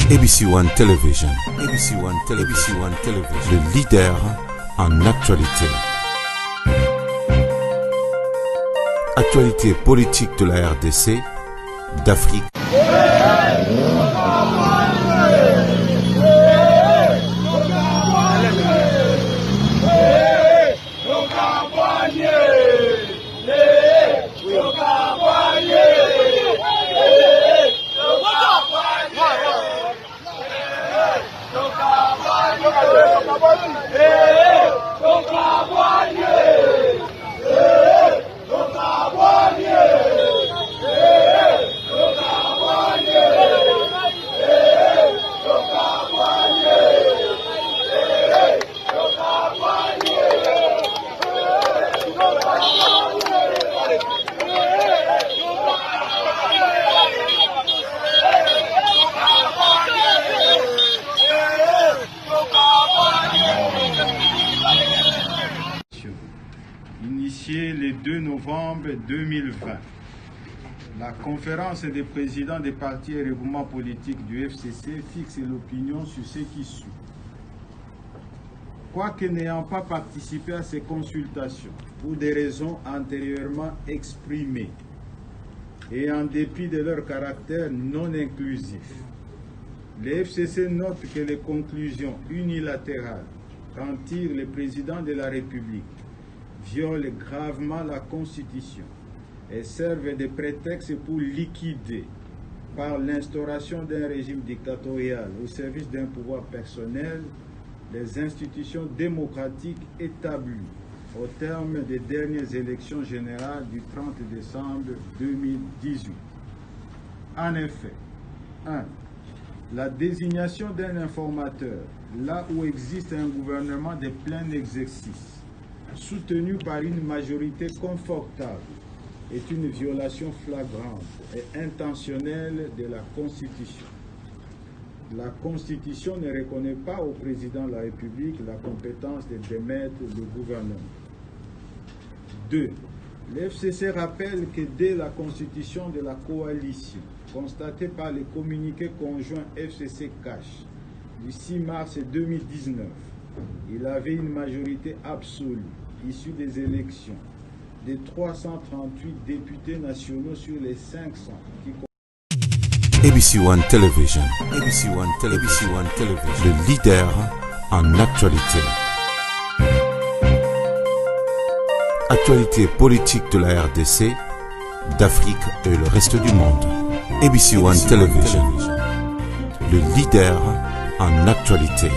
ABC One Television. ABC One Television. ABC One Television. Le leader en actualité. Actualité politique de la RDC, d'Afrique. Initiée le 2 novembre 2020, la conférence des présidents des partis et regroupements politiques du FCC fixe l'opinion sur ce qui suit. Quoique n'ayant pas participé à ces consultations pour des raisons antérieurement exprimées et en dépit de leur caractère non inclusif, le FCC note que les conclusions unilatérales qu'en tire le président de la République violent gravement la Constitution et servent de prétexte pour liquider, par l'instauration d'un régime dictatorial au service d'un pouvoir personnel, les institutions démocratiques établies au terme des dernières élections générales du 30 décembre 2018. En effet, 1. La désignation d'un informateur, là où existe un gouvernement de plein exercice, soutenu par une majorité confortable, est une violation flagrante et intentionnelle de la Constitution. La Constitution ne reconnaît pas au président de la République la compétence de démettre le gouvernement. 2. Le FCC rappelle que dès la constitution de la coalition, constatée par les communiqués conjoints FCC-CACH du 6 mars 2019, il avait une majorité absolue issue des élections de 338 députés nationaux sur les 500 qui ABC One Television. ABC One Television. ABC One Television. Le leader en actualité. Actualité politique de la RDC, d'Afrique et le reste du monde. ABC One Television. Le leader en actualité.